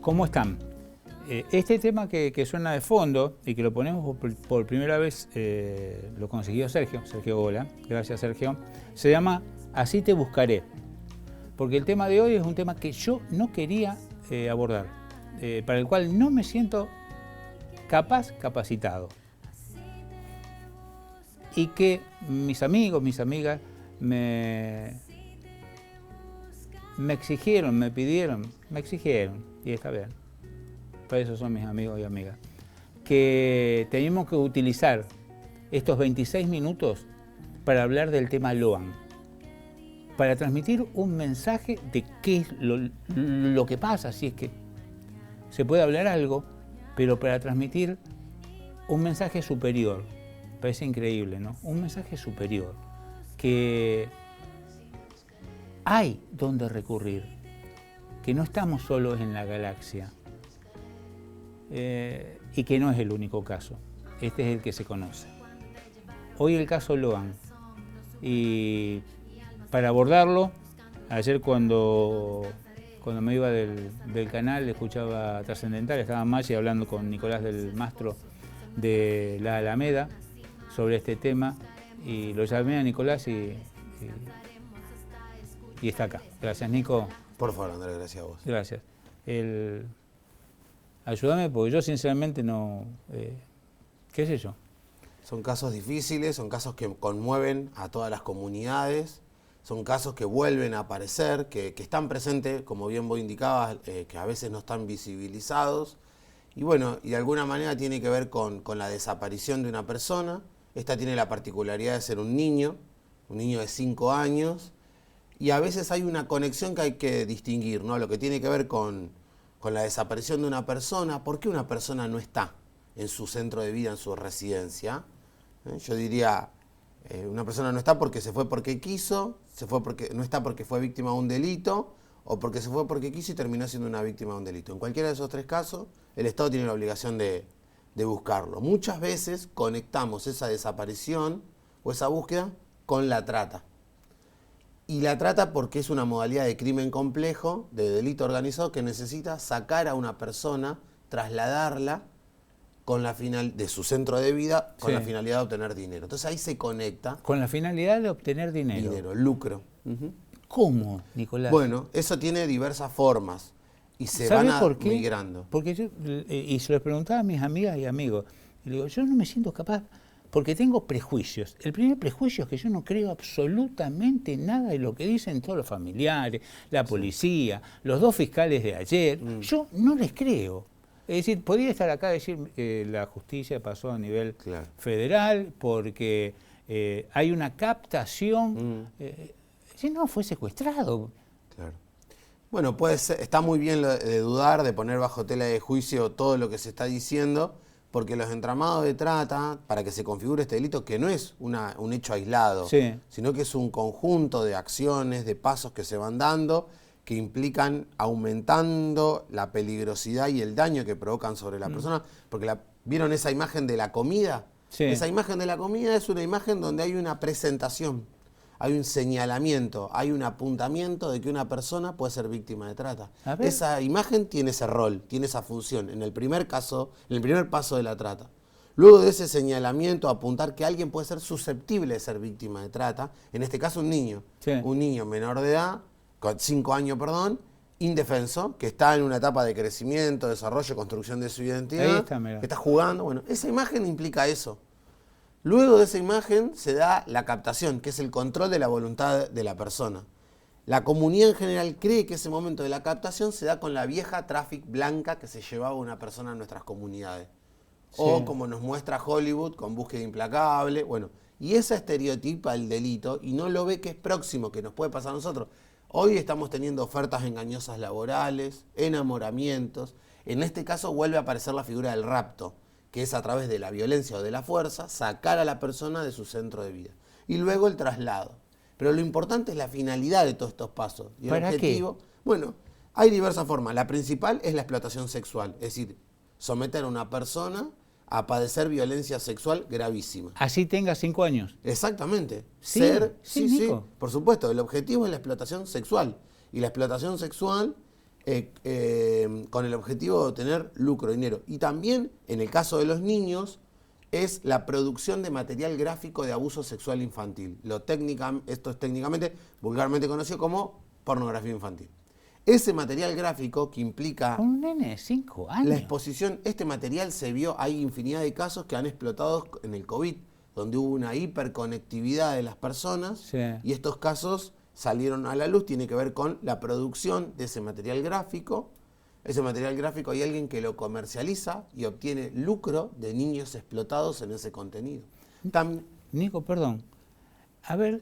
¿Cómo están? Este tema que suena de fondo y que lo ponemos por primera vez, lo consiguió Sergio Gola, gracias Sergio, se llama Así te buscaré, porque el tema de hoy es un tema que yo no quería abordar, para el cual no me siento capacitado. Y que mis amigos, mis amigas me exigieron, me pidieron, y está bien, para eso son mis amigos y amigas, que teníamos que utilizar estos 26 minutos para hablar del tema Loan, para transmitir un mensaje de qué es lo que pasa, si es que se puede hablar algo, pero para transmitir un mensaje superior. Parece increíble, ¿no? Un mensaje superior, que hay donde recurrir, que no estamos solos en la galaxia y que no es el único caso. Este es el que se conoce. Hoy el caso Loan. Y para abordarlo, ayer cuando me iba del canal, escuchaba Trascendental, estaba Maggi hablando con Nicolás del Mastro de la Alameda sobre este tema, y lo llamé a Nicolás y está acá. Gracias, Nico. Por favor, Andrés, gracias a vos. Gracias. Ayúdame, porque yo sinceramente no... ¿qué sé yo? Son casos difíciles, son casos que conmueven a todas las comunidades, son casos que vuelven a aparecer, que están presentes, como bien vos indicabas, que a veces no están visibilizados. Y bueno, y de alguna manera tiene que ver con la desaparición de una persona. Esta tiene la particularidad de ser un niño de 5 años, y a veces hay una conexión que hay que distinguir, ¿no? Lo que tiene que ver con la desaparición de una persona. ¿Por qué una persona no está en su centro de vida, en su residencia? Yo diría, una persona no está porque se fue porque quiso, no está porque fue víctima de un delito, o porque se fue porque quiso y terminó siendo una víctima de un delito. En cualquiera de esos tres casos, el Estado tiene la obligación de buscarlo. Muchas veces conectamos esa desaparición o esa búsqueda con la trata. Y la trata porque es una modalidad de crimen complejo, de delito organizado, que necesita sacar a una persona, trasladarla con la final de su centro de vida, con la finalidad de obtener dinero. Entonces ahí se conecta. Con la finalidad de obtener dinero. Dinero, lucro. ¿Cómo, Nicolás? Bueno, eso tiene diversas formas y se van migrando. Porque yo, y se lo preguntaba a mis amigas y amigos, y le digo, yo no me siento capaz, porque tengo prejuicios. El primer prejuicio es que yo no creo absolutamente nada de lo que dicen todos los familiares, la policía, los 2 fiscales de ayer. Yo no les creo. Es decir, podría estar acá y decir que la justicia pasó a nivel federal porque hay una captación. Si no, fue secuestrado. Claro. Bueno, puede ser, está muy bien de dudar, de poner bajo tela de juicio todo lo que se está diciendo, porque los entramados de trata, para que se configure este delito, que no es un hecho aislado, sino que es un conjunto de acciones, de pasos que se van dando, que implican aumentando la peligrosidad y el daño que provocan sobre la persona, porque ¿vieron esa imagen de la comida? Sí. Esa imagen de la comida es una imagen donde hay una presentación, hay un señalamiento, hay un apuntamiento de que una persona puede ser víctima de trata. Esa imagen tiene ese rol, tiene esa función en el primer caso, en el primer paso de la trata. Luego de ese señalamiento, apuntar que alguien puede ser susceptible de ser víctima de trata, en este caso un niño menor de edad, 5 años, indefenso, que está en una etapa de crecimiento, desarrollo, construcción de su identidad, que está jugando. Bueno, esa imagen implica eso. Luego de esa imagen se da la captación, que es el control de la voluntad de la persona. La comunidad en general cree que ese momento de la captación se da con la vieja traffic blanca que se llevaba una persona a nuestras comunidades. O como nos muestra Hollywood, con Búsqueda Implacable. Bueno, y esa estereotipa el delito y no lo ve que es próximo, que nos puede pasar a nosotros. Hoy estamos teniendo ofertas engañosas laborales, enamoramientos. En este caso vuelve a aparecer la figura del rapto, que es a través de la violencia o de la fuerza, sacar a la persona de su centro de vida. Y luego el traslado. Pero lo importante es la finalidad de todos estos pasos. Y el objetivo, bueno, hay diversas formas. La principal es la explotación sexual, es decir, someter a una persona a padecer violencia sexual gravísima. Así tenga 5 años. Exactamente. Sí, por supuesto, el objetivo es la explotación sexual. Y la explotación sexual con el objetivo de obtener lucro, dinero. Y también, en el caso de los niños, es la producción de material gráfico de abuso sexual infantil. Esto es técnicamente, vulgarmente conocido como pornografía infantil. Ese material gráfico que implica Un nene de 5 años. la exposición, este material se vio, hay infinidad de casos que han explotado en el COVID, donde hubo una hiperconectividad de las personas, Sí. y estos casos salieron a la luz, tiene que ver con la producción de ese material gráfico. Ese material gráfico hay alguien que lo comercializa y obtiene lucro de niños explotados en ese contenido. Nico, perdón. A ver,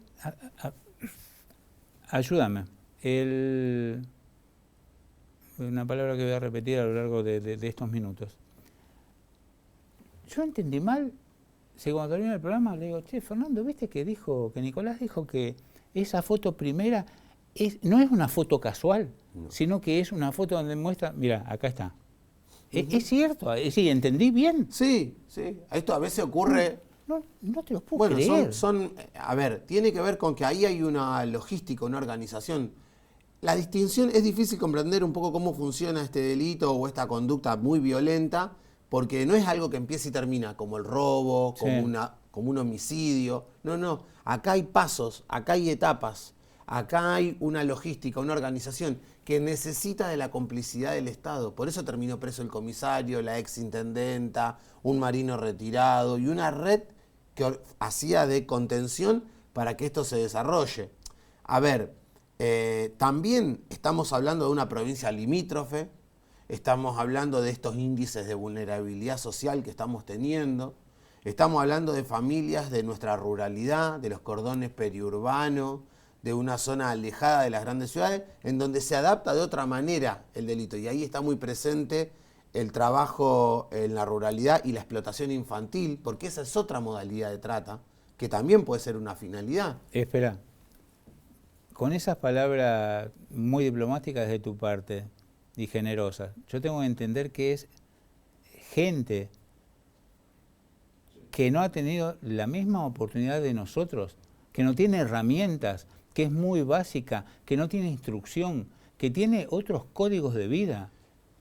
ayúdame. Una palabra que voy a repetir a lo largo de estos minutos. Yo entendí mal. Si cuando termina el programa le digo, che, Fernando, ¿viste que Nicolás dijo que esa foto primera no es una foto casual, no, sino que es una foto donde muestra, mira, acá está. ¿Es cierto? Sí, ¿entendí bien? Sí, sí. Esto a veces ocurre... No te lo puedo creer. Bueno, a ver, tiene que ver con que ahí hay una logística, una organización. La distinción, es difícil comprender un poco cómo funciona este delito o esta conducta muy violenta, porque no es algo que empieza y termina, como el robo, sí, como un homicidio. No. Acá hay pasos, acá hay etapas, acá hay una logística, una organización que necesita de la complicidad del Estado. Por eso terminó preso el comisario, la exintendenta, un marino retirado y una red que hacía de contención para que esto se desarrolle. A ver, también estamos hablando de una provincia limítrofe, estamos hablando de estos índices de vulnerabilidad social que estamos teniendo, estamos hablando de familias de nuestra ruralidad, de los cordones periurbanos, de una zona alejada de las grandes ciudades, en donde se adapta de otra manera el delito. Y ahí está muy presente el trabajo en la ruralidad y la explotación infantil, porque esa es otra modalidad de trata, que también puede ser una finalidad. Espera, con esas palabras muy diplomáticas de tu parte y generosas, yo tengo que entender que es gente que no ha tenido la misma oportunidad de nosotros, que no tiene herramientas, que es muy básica, que no tiene instrucción, que tiene otros códigos de vida.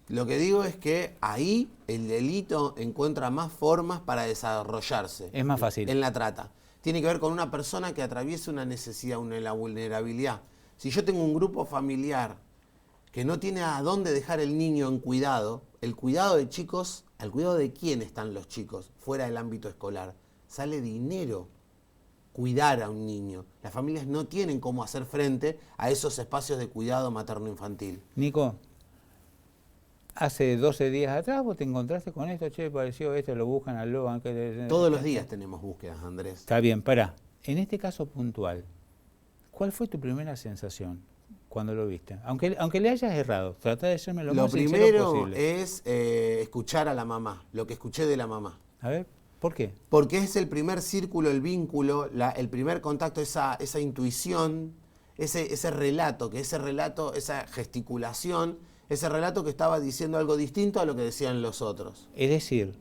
Lo que digo es que ahí el delito encuentra más formas para desarrollarse. Es más fácil. En la trata. Tiene que ver con una persona que atraviesa una necesidad, una vulnerabilidad. Si yo tengo un grupo familiar que no tiene a dónde dejar el niño en cuidado, el cuidado de chicos, ¿al cuidado de quién están los chicos fuera del ámbito escolar? Sale dinero cuidar a un niño. Las familias no tienen cómo hacer frente a esos espacios de cuidado materno-infantil. Nico, hace 12 días atrás vos te encontraste con esto, che, pareció esto, lo buscan al lobo. Todos los días tenemos búsquedas, Andrés. Está bien, pará. En este caso puntual, ¿cuál fue tu primera sensación cuando lo viste? Aunque le hayas errado, trata de serme lo más sincero posible. Lo primero es escuchar a la mamá, lo que escuché de la mamá. A ver, ¿por qué? Porque es el primer círculo, el vínculo, el primer contacto, esa intuición, ese relato, esa gesticulación, ese relato que estaba diciendo algo distinto a lo que decían los otros. Es decir,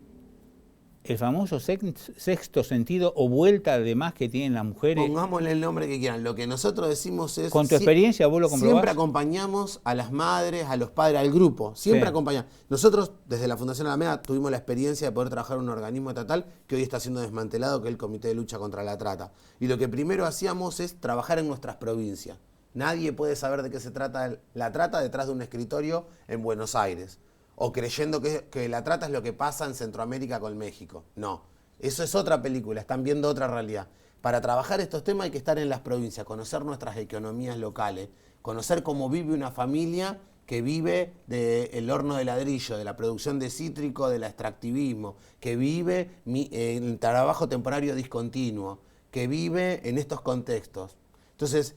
el famoso sexto sentido o vuelta de más que tienen las mujeres. Pongámosle el nombre que quieran. Lo que nosotros decimos es... Con tu experiencia vos lo comprobás. Siempre acompañamos a las madres, a los padres, al grupo. Siempre acompañamos. Nosotros, desde la Fundación Alameda, tuvimos la experiencia de poder trabajar en un organismo estatal que hoy está siendo desmantelado, que es el Comité de Lucha contra la Trata. Y lo que primero hacíamos es trabajar en nuestras provincias. Nadie puede saber de qué se trata la trata detrás de un escritorio en Buenos Aires. O creyendo que la trata es lo que pasa en Centroamérica con México. No, eso es otra película, están viendo otra realidad. Para trabajar estos temas hay que estar en las provincias, conocer nuestras economías locales, conocer cómo vive una familia que vive del horno de ladrillo, de la producción de cítrico, del extractivismo, que vive en el trabajo temporario discontinuo, que vive en estos contextos. Entonces,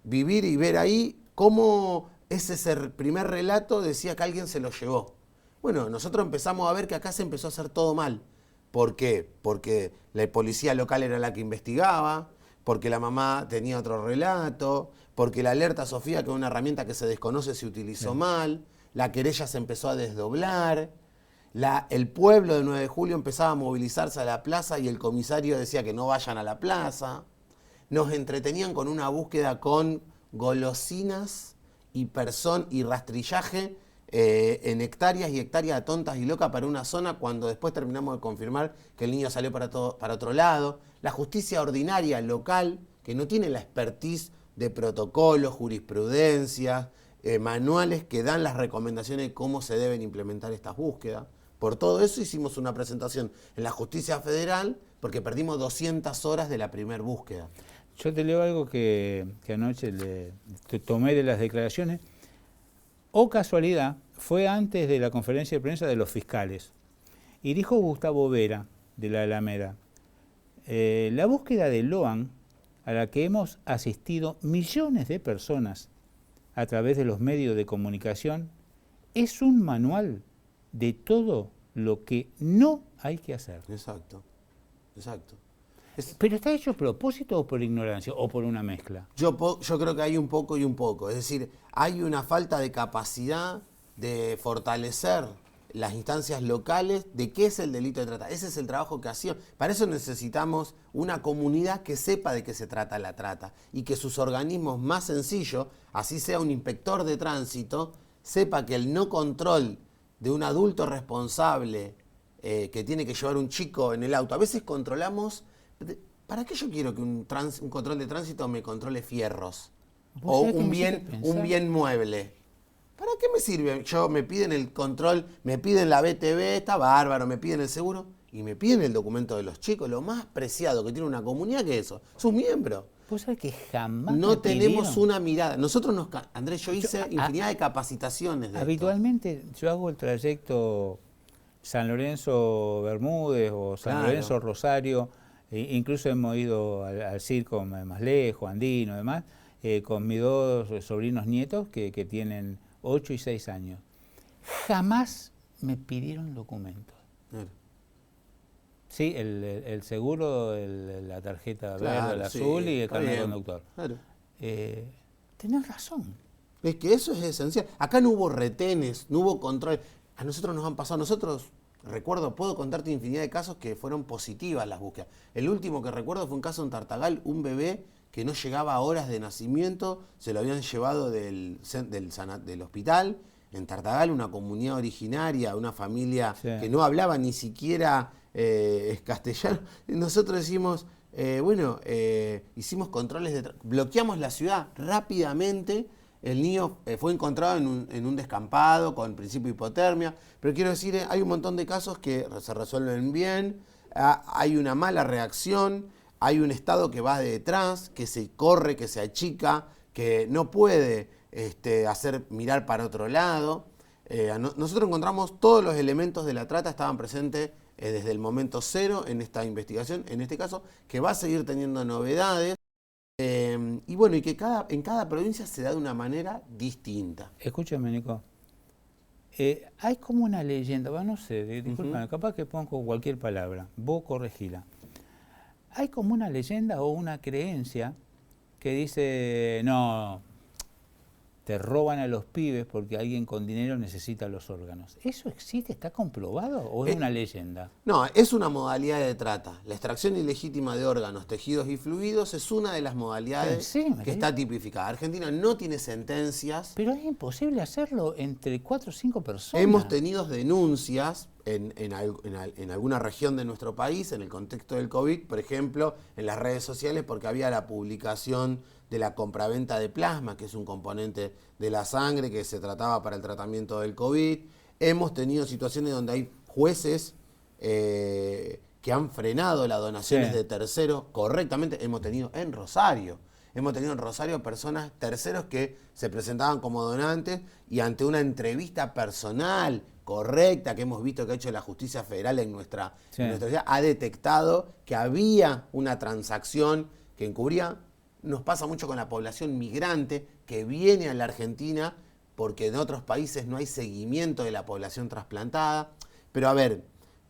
vivir y ver ahí cómo... Ese primer relato decía que alguien se lo llevó. Bueno, nosotros empezamos a ver que acá se empezó a hacer todo mal. ¿Por qué? Porque la policía local era la que investigaba, porque la mamá tenía otro relato, porque la alerta Sofía, que es una herramienta que se desconoce, se utilizó mal, la querella se empezó a desdoblar, el pueblo de 9 de julio empezaba a movilizarse a la plaza y el comisario decía que no vayan a la plaza. Nos entretenían con una búsqueda con golosinas y rastrillaje en hectáreas y hectáreas tontas y locas para una zona cuando después terminamos de confirmar que el niño salió para otro lado. La justicia ordinaria local, que no tiene la expertise de protocolos, jurisprudencias, manuales que dan las recomendaciones de cómo se deben implementar estas búsquedas. Por todo eso hicimos una presentación en la justicia federal porque perdimos 200 horas de la primera búsqueda. Yo te leo algo que anoche tomé de las declaraciones. O casualidad, fue antes de la conferencia de prensa de los fiscales. Y dijo Gustavo Vera, de la Alameda, la búsqueda de Loan, a la que hemos asistido millones de personas a través de los medios de comunicación, es un manual de todo lo que no hay que hacer. Exacto, exacto. ¿Pero está hecho a propósito o por ignorancia o por una mezcla? Yo creo que hay un poco y un poco. Es decir, hay una falta de capacidad de fortalecer las instancias locales de qué es el delito de trata. Ese es el trabajo que hacíamos. Para eso necesitamos una comunidad que sepa de qué se trata la trata y que sus organismos más sencillos, así sea un inspector de tránsito, sepa que el no control de un adulto responsable que tiene que llevar un chico en el auto. A veces controlamos... ¿Para qué yo quiero que un control de tránsito me controle fierros? O un bien mueble. ¿Para qué me sirve? Me piden el control, me piden la BTV, está bárbaro, me piden el seguro y me piden el documento de los chicos. Lo más preciado que tiene una comunidad que es eso, sus miembros. ¿Vos sabés que jamás no tenemos una mirada? Nosotros Andrés, yo hice infinidad de capacitaciones de habitualmente yo hago el trayecto San Lorenzo Bermúdez o San Lorenzo Rosario, incluso hemos ido al circo más lejos, andino, demás, con mis dos sobrinos nietos que tienen 8 y 6 años. Jamás me pidieron documentos. Sí, el seguro, la tarjeta verde, el azul y el carnet de conductor. Claro. Tenés razón. Es que eso es esencial. Acá no hubo retenes, no hubo control. A nosotros nos han pasado, recuerdo, puedo contarte infinidad de casos que fueron positivas las búsquedas. El último que recuerdo fue un caso en Tartagal, un bebé que no llegaba a horas de nacimiento, se lo habían llevado del hospital. En Tartagal, una comunidad originaria, una familia que no hablaba ni siquiera castellano. Nosotros decimos, hicimos controles, bloqueamos la ciudad rápidamente. El niño fue encontrado en un descampado con principio de hipotermia. Pero quiero decir, hay un montón de casos que se resuelven bien, hay una mala reacción, hay un Estado que va de detrás, que se corre, que se achica, que no puede hacer mirar para otro lado. Nosotros encontramos todos los elementos de la trata, estaban presentes desde el momento cero en esta investigación, en este caso, que va a seguir teniendo novedades. Y que en cada provincia se da de una manera distinta. Escúchame, Nico. Hay como una leyenda, no sé, disculpame, capaz que pongo cualquier palabra, vos corregila. Hay como una leyenda o una creencia que dice, no, te roban a los pibes porque alguien con dinero necesita los órganos. ¿Eso existe? ¿Está comprobado o es una leyenda? No, es una modalidad de trata. La extracción ilegítima de órganos, tejidos y fluidos es una de las modalidades que está tipificada. Argentina no tiene sentencias. Pero es imposible hacerlo entre 4 o 5 personas. Hemos tenido denuncias en alguna región de nuestro país, en el contexto del COVID, por ejemplo, en las redes sociales, porque había la publicación de la compraventa de plasma, que es un componente de la sangre que se trataba para el tratamiento del COVID. Hemos tenido situaciones donde hay jueces que han frenado las donaciones de terceros correctamente. Hemos tenido en Rosario personas, terceros que se presentaban como donantes y ante una entrevista personal correcta que hemos visto que ha hecho la justicia federal en nuestra ciudad, ha detectado que había una transacción que encubría. Nos pasa mucho con la población migrante que viene a la Argentina porque en otros países no hay seguimiento de la población trasplantada. Pero a ver,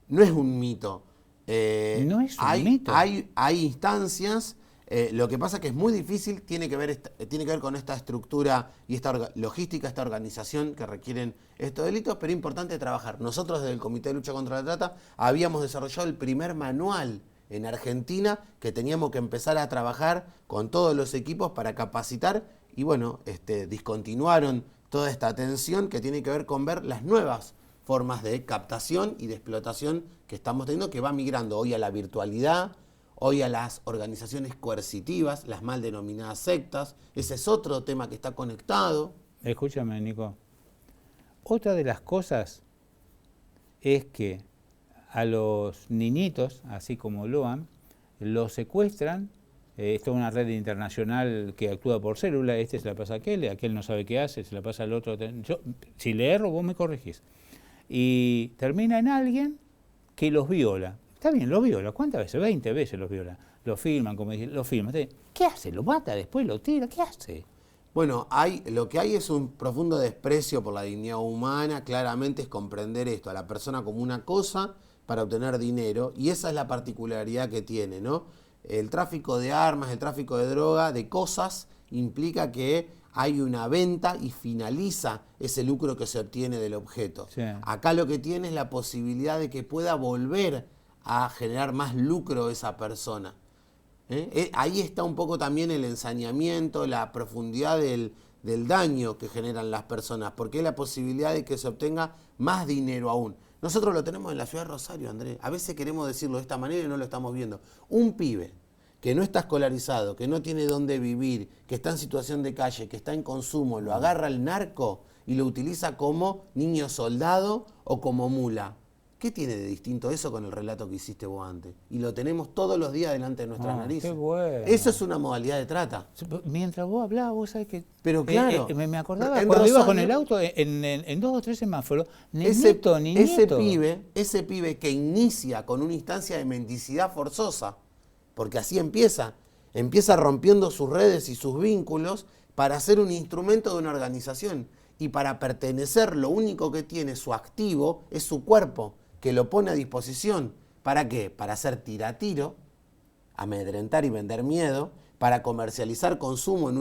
no es un mito. No es un mito. Hay instancias. Lo que pasa es que es muy difícil, tiene que ver con esta estructura y esta logística, esta organización que requieren estos delitos, pero es importante trabajar. Nosotros desde el Comité de Lucha contra la Trata habíamos desarrollado el primer manual en Argentina que teníamos que empezar a trabajar con todos los equipos para capacitar y bueno, discontinuaron toda esta atención que tiene que ver con ver las nuevas formas de captación y de explotación que estamos teniendo, que va migrando hoy a la virtualidad, hoy a las organizaciones coercitivas, las mal denominadas sectas. Ese es otro tema que está conectado. Escúchame, Nico. Otra de las cosas es que a los niñitos, así como Loan, los secuestran. Esto es una red internacional que actúa por célula. Este se la pasa a aquel no sabe qué hace, se la pasa al otro. Si le erro, vos me corregís. Y termina en alguien que los viola. Está bien, los viola. ¿Cuántas veces? 20 veces los viola. Lo filman, como dije, lo filman. ¿Qué hace? ¿Lo mata después? ¿Lo tira? ¿Qué hace? Bueno, lo que hay es un profundo desprecio por la dignidad humana. Claramente es comprender esto, a la persona como una cosa para obtener dinero. Y esa es la particularidad que tiene, ¿no? El tráfico de armas, el tráfico de droga, de cosas, implica que hay una venta y finaliza ese lucro que se obtiene del objeto. Sí. Acá lo que tiene es la posibilidad de que pueda volver a generar más lucro esa persona. Ahí está un poco también el ensañamiento, la profundidad del daño que generan las personas, porque es la posibilidad de que se obtenga más dinero aún. Nosotros lo tenemos en la ciudad de Rosario, Andrés. A veces queremos decirlo de esta manera y no lo estamos viendo. Un pibe que no está escolarizado, que no tiene dónde vivir, que está en situación de calle, que está en consumo, lo agarra el narco y lo utiliza como niño soldado o como mula. ¿Qué tiene de distinto eso con el relato que hiciste vos antes? Y lo tenemos todos los días delante de nuestras narices. Qué bueno. Eso es una modalidad de trata. Mientras vos hablabas, vos sabés que... Pero claro. Me acordaba en cuando Rosario, iba con el auto en 2 o 3 semáforos, niñito. Ese pibe que inicia con una instancia de mendicidad forzosa, porque así empieza rompiendo sus redes y sus vínculos para ser un instrumento de una organización. Y para pertenecer, lo único que tiene su activo es su cuerpo, que lo pone a disposición. ¿Para qué? Para hacer tiro, amedrentar y vender miedo, para comercializar consumo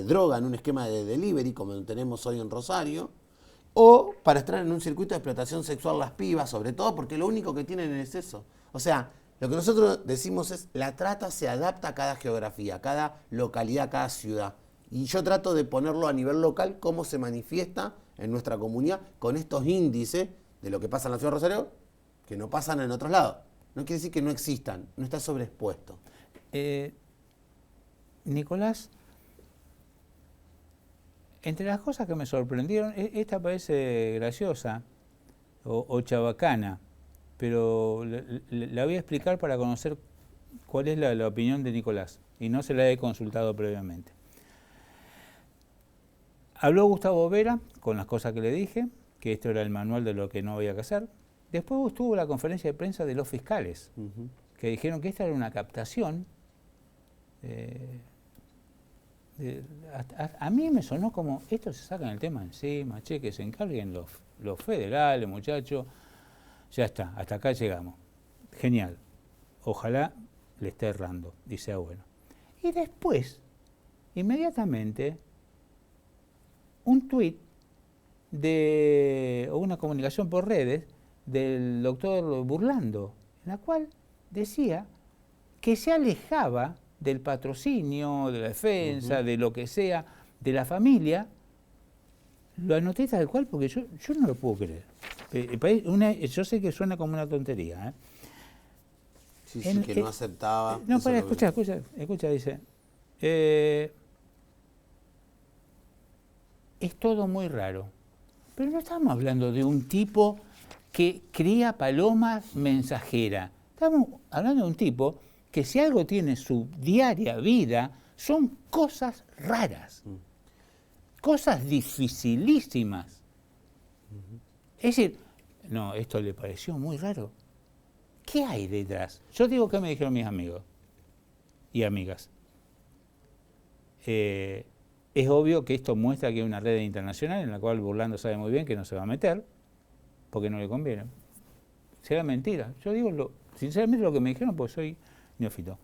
droga en un esquema de delivery, como lo tenemos hoy en Rosario, o para estar en un circuito de explotación sexual las pibas, sobre todo porque lo único que tienen es eso. O sea, lo que nosotros decimos es, la trata se adapta a cada geografía, a cada localidad, a cada ciudad. Y yo trato de ponerlo a nivel local, cómo se manifiesta en nuestra comunidad con estos índices de lo que pasa en la ciudad de Rosario, que no pasan en otros lados. No quiere decir que no existan, no está sobreexpuesto. Nicolás, entre las cosas que me sorprendieron, esta parece graciosa o chabacana, pero la voy a explicar para conocer cuál es la opinión de Nicolás, y no se la he consultado previamente. Habló Gustavo Vera con las cosas que le dije, que esto era el manual de lo que no había que hacer. Después estuvo la conferencia de prensa de los fiscales, que dijeron que esta era una captación. A mí me sonó como, esto se sacan el tema encima, che, que se encarguen los federales, muchachos. Ya está, hasta acá llegamos. Genial. Ojalá le esté errando, dice bueno. Y después, inmediatamente, un tuit o una comunicación por redes del doctor Burlando, en la cual decía que se alejaba del patrocinio, de la defensa, de lo que sea, de la familia. Lo anoté tal cual porque yo no lo puedo creer. Yo sé que suena como una tontería. Sí, que no aceptaba. No, para, escucha, dice. Es todo muy raro. Pero no estamos hablando de un tipo que cría palomas mensajera. Estamos hablando de un tipo que si algo tiene su diaria vida, son cosas raras. Cosas dificilísimas. Es decir, no, esto le pareció muy raro. ¿Qué hay detrás? Yo digo que me dijeron mis amigos y amigas. Es obvio que esto muestra que hay una red internacional en la cual Burlando sabe muy bien que no se va a meter, porque no le conviene. Será mentira. Yo digo sinceramente lo que me dijeron, pues soy neófito,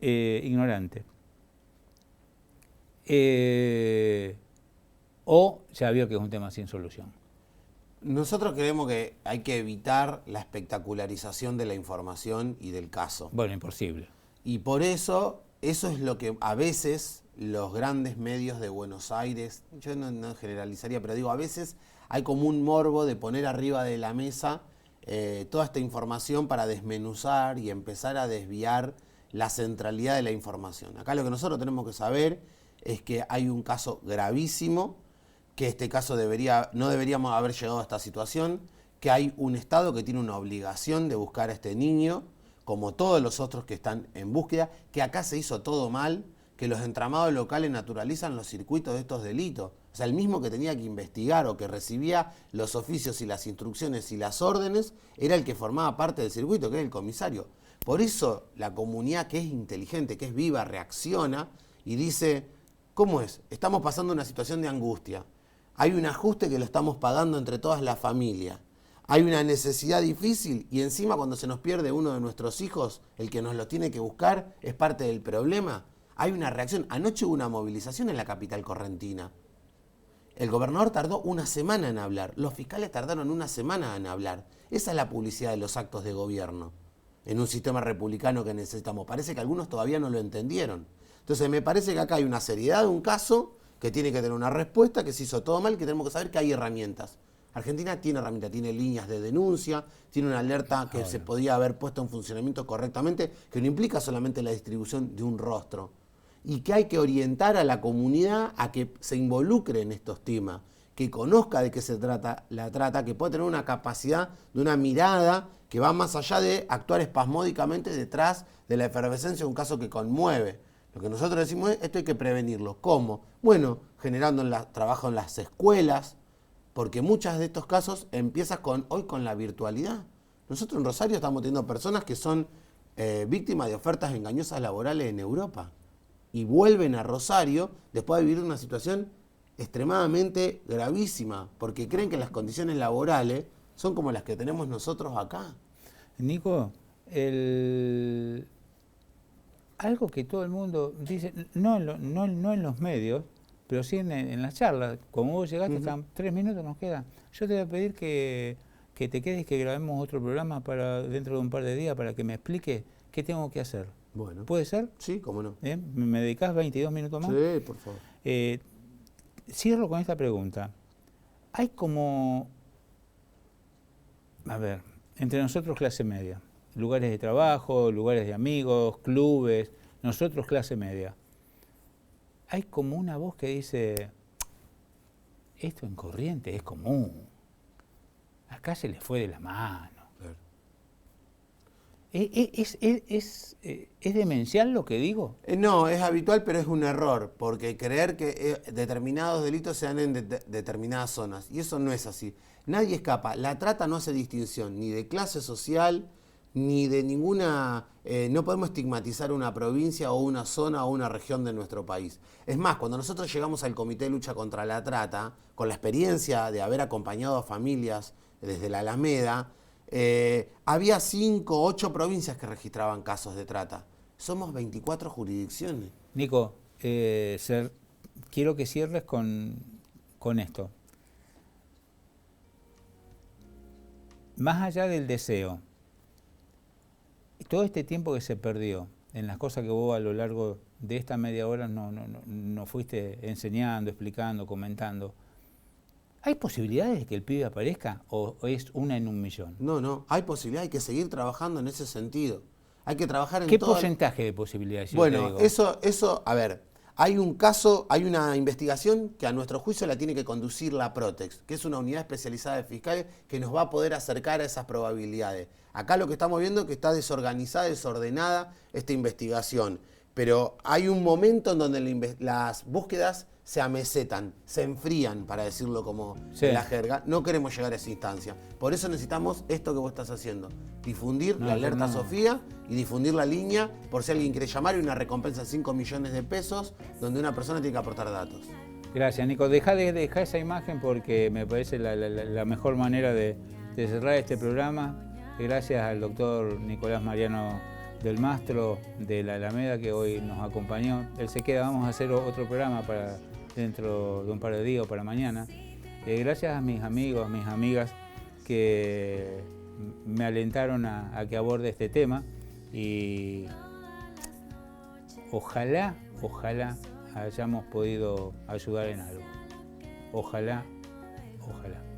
ignorante. O ya vio que es un tema sin solución. Nosotros creemos que hay que evitar la espectacularización de la información y del caso. Bueno, imposible. Y por eso es lo que a veces los grandes medios de Buenos Aires, yo no generalizaría, pero digo, a veces hay como un morbo de poner arriba de la mesa toda esta información para desmenuzar y empezar a desviar la centralidad de la información. Acá lo que nosotros tenemos que saber es que hay un caso gravísimo, que este caso no deberíamos haber llegado a esta situación, que hay un Estado que tiene una obligación de buscar a este niño, como todos los otros que están en búsqueda, que acá se hizo todo mal, que los entramados locales naturalizan los circuitos de estos delitos. O sea, el mismo que tenía que investigar o que recibía los oficios y las instrucciones y las órdenes, era el que formaba parte del circuito, que es el comisario. Por eso la comunidad, que es inteligente, que es viva, reacciona y dice, ¿cómo es? Estamos pasando una situación de angustia. Hay un ajuste que lo estamos pagando entre todas las familias. Hay una necesidad difícil y encima cuando se nos pierde uno de nuestros hijos, el que nos lo tiene que buscar es parte del problema. Hay una reacción. Anoche hubo una movilización en la capital correntina. El gobernador tardó una semana en hablar. Los fiscales tardaron una semana en hablar. Esa es la publicidad de los actos de gobierno en un sistema republicano que necesitamos. Parece que algunos todavía no lo entendieron. Entonces me parece que acá hay una seriedad de un caso que tiene que tener una respuesta, que se hizo todo mal, que tenemos que saber que hay herramientas. Argentina tiene herramientas, tiene líneas de denuncia, tiene una alerta que se podía haber puesto en funcionamiento correctamente, que no implica solamente la distribución de un rostro. Y que hay que orientar a la comunidad a que se involucre en estos temas, que conozca de qué se trata la trata, que pueda tener una capacidad de una mirada que va más allá de actuar espasmódicamente detrás de la efervescencia de un caso que conmueve. Lo que nosotros decimos es, esto hay que prevenirlo. ¿Cómo? Bueno, generando trabajo en las escuelas, porque muchos de estos casos empiezan hoy con la virtualidad. Nosotros en Rosario estamos teniendo personas que son víctimas de ofertas engañosas laborales en Europa y vuelven a Rosario después de vivir una situación extremadamente gravísima, porque creen que las condiciones laborales son como las que tenemos nosotros acá. Nico, algo que todo el mundo dice, no en los medios, pero sí en las charlas. Como vos llegaste, están 3 minutos nos quedan. Yo te voy a pedir que te quedes, que grabemos otro programa para dentro de un par de días para que me expliques qué tengo que hacer. Bueno. ¿Puede ser? Sí, cómo no. ¿Me dedicás 22 minutos más? Sí, por favor. Cierro con esta pregunta. Hay como, a ver, entre nosotros clase media, lugares de trabajo, lugares de amigos, clubes, nosotros clase media. Hay como una voz que dice, esto en Corrientes es común, acá se les fue de la mano. Claro. ¿Es demencial lo que digo? No, es habitual, pero es un error, porque creer que determinados delitos se dan en determinadas zonas, y eso no es así. Nadie escapa. La trata no hace distinción ni de clase social, ni de ninguna... no podemos estigmatizar una provincia o una zona o una región de nuestro país. Es más, cuando nosotros llegamos al Comité de Lucha contra la Trata, con la experiencia de haber acompañado a familias desde la Alameda, había 5 o 8 provincias que registraban casos de trata. Somos 24 jurisdicciones. Nico, quiero que cierres con esto. Más allá del deseo, todo este tiempo que se perdió en las cosas que vos a lo largo de esta media hora no fuiste enseñando, explicando, comentando, ¿hay posibilidades de que el pibe aparezca o es una en 1.000.000? No, hay posibilidad, hay que seguir trabajando en ese sentido. Hay que trabajar en ¿Qué porcentaje de posibilidades? Bueno, eso, a ver, hay un caso, hay una investigación que a nuestro juicio la tiene que conducir la Protex, que es una unidad especializada de fiscales que nos va a poder acercar a esas probabilidades. Acá lo que estamos viendo es que está desorganizada, desordenada esta investigación, pero hay un momento en donde las búsquedas se amesetan, se enfrían, para decirlo como en la jerga. No queremos llegar a esa instancia. Por eso necesitamos esto que vos estás haciendo. Difundir la alerta Sofía y difundir la línea por si alguien quiere llamar, y una recompensa de 5 millones de pesos donde una persona tiene que aportar datos. Gracias, Nico. Dejá esa imagen porque me parece la mejor manera de cerrar este programa. Gracias al doctor Nicolás Mariano del Mastro de la Alameda, que hoy nos acompañó. Él se queda, vamos a hacer otro programa para dentro de un par de días o para mañana. Gracias a mis amigos, a mis amigas que me alentaron a que aborde este tema, y ojalá hayamos podido ayudar en algo. Ojalá, ojalá.